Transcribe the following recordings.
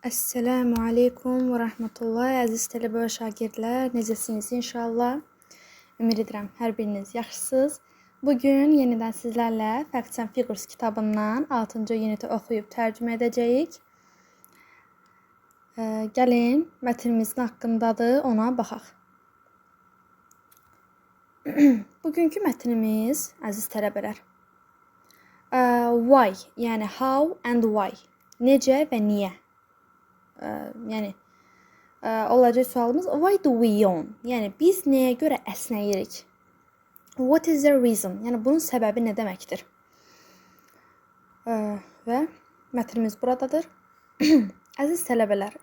Esselamu aleykum və rəhmətullah. Əziz tələbə və şagirdlər, necəsiniz inşallah? Ümid edirəm hər biriniz yaxşısınız. Bugün yenidən sizlərlə Facts and Figures kitabından 6-cı uniti oxuyub tərcümə edəcəyik. Gəlin, mətnimiz nə haqqındadır, ona baxaq. Bugünkü mətnimiz, əziz tələbələr, why, yəni how and why, necə və niyə. Yəni olacaq sualımız why do we yawn? Yəni biz nəyə görə əsnəyirik? What is the reason? Yəni bunun səbəbi nə deməkdir? Və mətnimiz buradadır. Əziz tələbələr,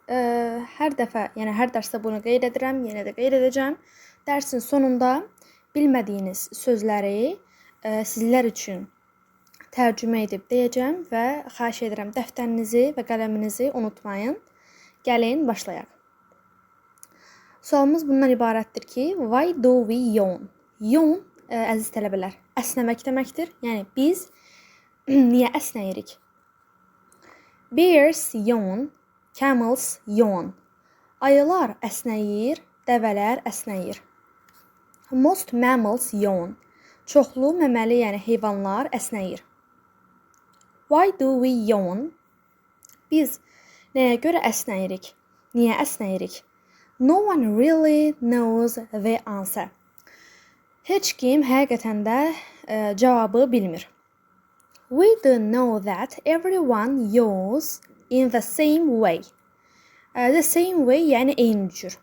hər dəfə, yəni hər dərsdə bunu qeyd edirəm, yenə də qeyd edəcəm. Dərsin sonunda bilmədiyiniz sözləri sizlər üçün tərcümə edib deyəcəm və xahiş edirəm dəftərinizi və qələminizi unutmayın. Gəlin, başlayaq. Sualımız bundan ibarətdir ki, why do we yawn? Yawn, əziz tələbələr, əsnəmək deməkdir. Yəni, biz niyə əsnəyirik? Bears yawn, camels yawn. Ayılar əsnəyir, dəvələr əsnəyir. Most mammals yawn. Çoxlu məməli, yəni heyvanlar əsnəyir. Why do we yawn? Biz nəyə görə əsnəyirik? Niyə əsnəyirik? No one really knows the answer. Heç kim həqiqətən də cavabı bilmir. We do know that everyone yawns in the same way. The same way, yəni eyni cür.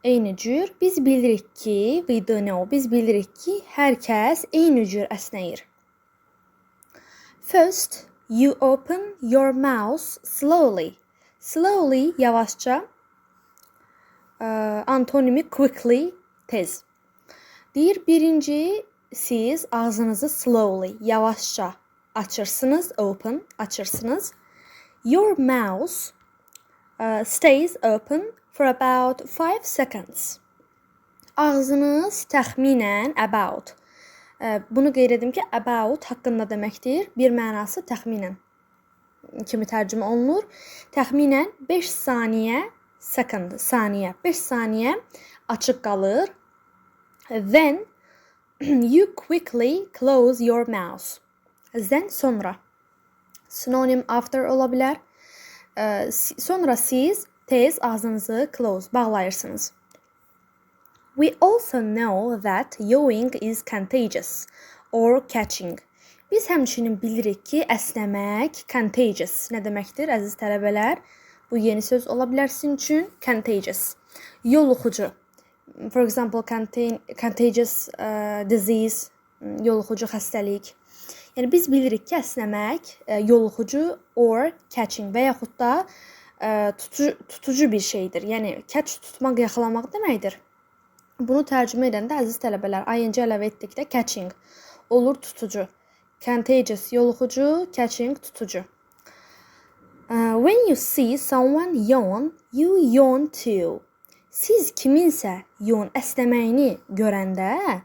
Eyni cür. Biz bilirik ki, we do know, biz bilirik ki, hər kəs eyni cür əsnəyir. First, you open your mouth slowly. Slowly, yavaşca. Antonimi quickly, tez. Deyir, birinci siz ağzınızı slowly, yavaşca açırsınız. Open, açırsınız. Your mouth stays open for about 5 seconds. Ağzınız təxminən about. Bunu qeyd edim ki, about haqqında deməkdir. Bir mənası təxminən kimi tərcümə olunur. Təxminən 5 saniyə, second, saniyə, 5 saniyə açıq qalır. Then you quickly close your mouth. Then sonra. Synonym after ola bilər. Sonra siz tez ağzınızı close, bağlayırsınız. We also know that yawning is contagious or catching. Biz həmçinin bilirik ki, əsnəmək contagious nə deməkdir, əziz tələbələr? Bu yeni söz ola bilər sizin üçün. Contagious. Yoluxucu. For example, contagious disease, yoluxucu xəstəlik. Yəni biz bilirik ki, əsnəmək yoluxucu or catching və yaxud da tutucu bir şeydir. Yəni catch tutmaq, yaxalamaq deməkdir. Bunu tərcümə edəndə əziz tələbələr, ing əlavə etdikdə catching olur tutucu. Contagious yoluxucu, catching tutucu. When you see someone yawn, you yawn too. Siz kiminsə yawn əsnəməyini görəndə,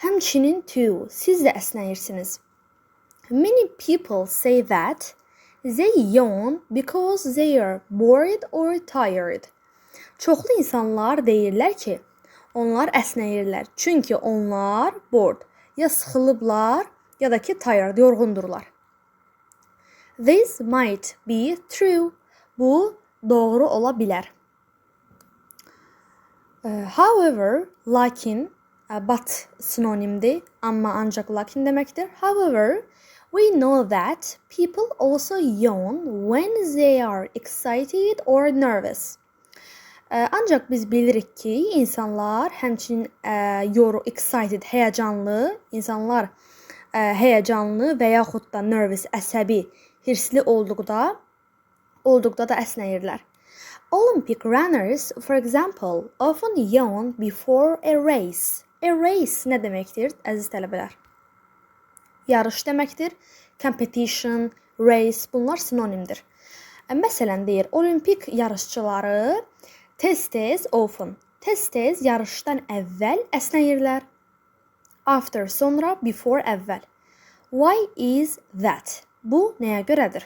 həmçinin too, siz də əsnəyirsiniz. Many people say that they yawn because they are bored or tired. Çoxlu insanlar deyirlər ki, onlar əsnəyirlər. Çünki onlar bored, ya sıxılıblar, ya da ki tired, yorğundurlar. This might be true. Bu doğru ola bilər. However, lakin, but sinonimdir, amma ancaq lakin deməkdir. However, we know that people also yawn when they are excited or nervous. Ancaq biz bilirik ki, insanlar həmçinin excited, həyəcanlı, insanlar həyəcanlı və yaxud da nervous, əsəbi, hirsli olduqda da əsnəyirlər. Olympic runners, for example, often yawn before a race. A race nə deməkdir, əziz tələbələr? Yarış deməkdir. Competition, race, bunlar sinonimdir. Məsələn, deyir, olimpik yarışçıları tez-tez, often, tez-tez yarışdan əvvəl əsnəyirlər. After, sonra, before, əvvəl. Why is that? Bu nəyə görədir?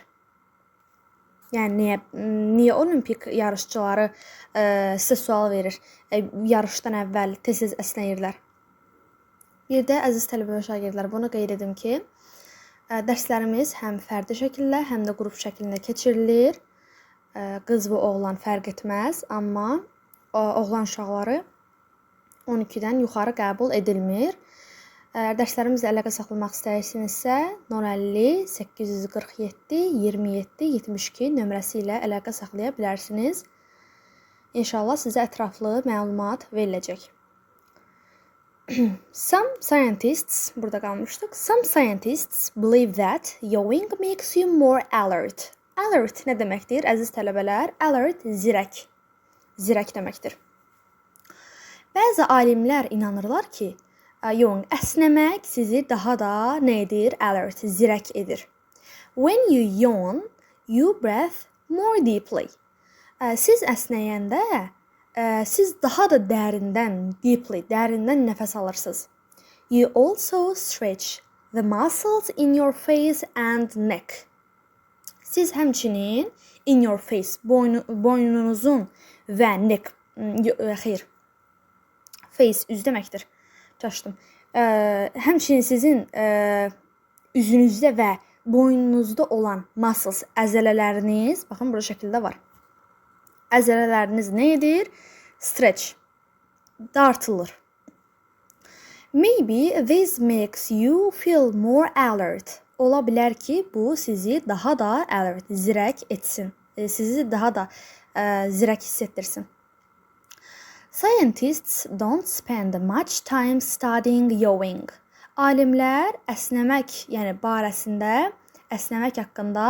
Yəni niyə olimpik yarışçıları sizə sual verir? Yarışdan əvvəl tez-tez əsnəyirlər. Bir də əziz tələbə və şagirdlər, bunu qeyd edim ki, dərslərimiz həm fərdi şəkildə, həm də qrup şəklində keçirilir. Qız və oğlan fərq etməz, amma oğlan uşaqları 12-dən yuxarı qəbul edilmir. Əgər dərslərimizlə əlaqə saxlamaq istəyirsinizsə, 050 847 27 72 nömrəsi ilə əlaqə saxlaya bilərsiniz. İnşallah sizə ətraflı məlumat veriləcək. Some scientists, burada qalmışdıq. Some scientists believe that yawing makes you more alert. Alert nə deməkdir, əziz tələbələr? Alert zirək. Zirək deməkdir. Bəzi alimlər inanırlar ki, yawing əsnəmək sizi daha da nə edir? Alert, zirək edir. When you yawn, you breathe more deeply. Siz əsnəyəndə siz daha da dərindən, dərindən nəfəs alırsınız. You also stretch the muscles in your face and neck. Siz həmçinin in your face, boynunuzun və neck, face üz deməkdir. Çaşdım. Həmçinin sizin üzünüzdə və boynunuzda olan muscles, əzələləriniz, baxın burada şəkildə var. Əzələləriniz nə edir? Stretch, dartılır. Maybe this makes you feel more alert. Ola bilər ki, bu sizi daha da alert, zirək etsin. Sizi daha da zirək hiss etdirsin. Scientists don't spend much time studying yawing. Alimlər əsnəmək, yəni barəsində, əsnəmək haqqında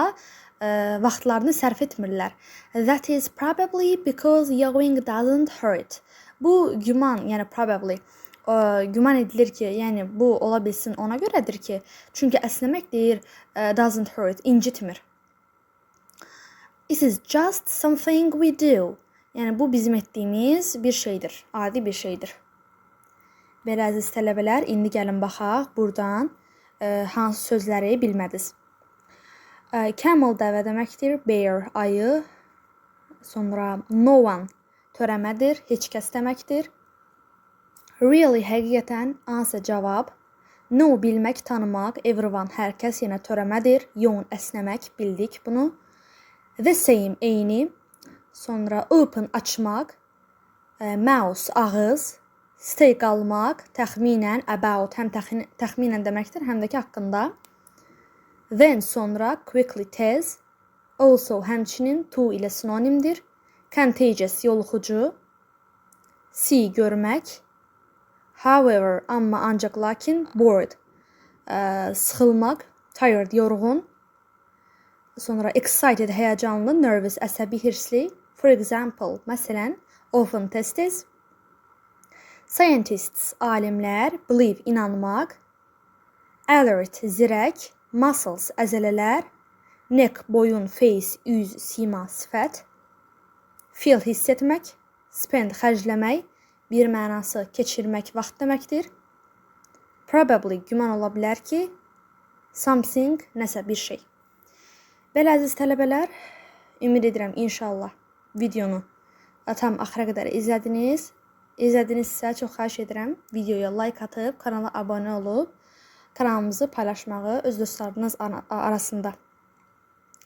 vaxtlarını sərf etmirlər. That is probably because yawing doesn't hurt. Bu güman, yəni probably güman edilir ki, yəni bu ola bilsin ona görədir ki, çünki əsnəmək deyir doesn't hurt, incitmir. It is just something we do. Yəni bu bizim etdiyimiz bir şeydir, adi bir şeydir. Belə əziz tələbələr, indi gəlin baxaq buradan hansı sözləri bilmədiniz. Camel dəvə deməkdir, bear ayı, sonra no one törəmədir, heç kəs deməkdir. Really həqiqətən, answer cavab. No bilmək, tanımaq, everyone hər kəs yenə törəmədir, yawn əsnəmək, bildik bunu. The same eyni, sonra open açmaq, mouse ağız, stay qalmaq, təxminən, about həm təxminən deməkdir, həm də ki haqqında. Then sonra quickly tez, also həmçinin to ilə sinonimdir. Contagious yoluxucu, see görmək, however amma ancaq lakin, bored sıxılmaq, tired yorğun, sonra excited həyəcanlı, nervous əsəbi hirsli, for example məsələn often tez-tez. Scientists alimlər, believe inanmaq, alert zirək, muscles əzələlər, neck boyun, face üz, sima sifət, feel hiss etmək, spend xərcləmək, bir mənası keçirmək vaxt deməkdir. Probably güman ola bilər ki, something nəsə bir şey. Belə əziz tələbələr, ümid edirəm inşallah videonu tam axıra qədər izlədiniz. İzlədinizsə çox xahiş edirəm videoya like atıb, kanala abunə olub, kanalımızı paylaşmağı öz dostlarınız arasında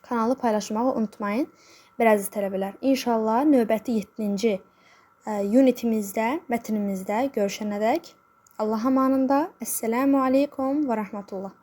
kanalı paylaşmağı unutmayın. Belə əziz tələbələr, inşallah növbəti 7-ci unitimizdə, mətnimizdə görüşənədək Allah amanında. Esselamu aleykum və rəhmətullah.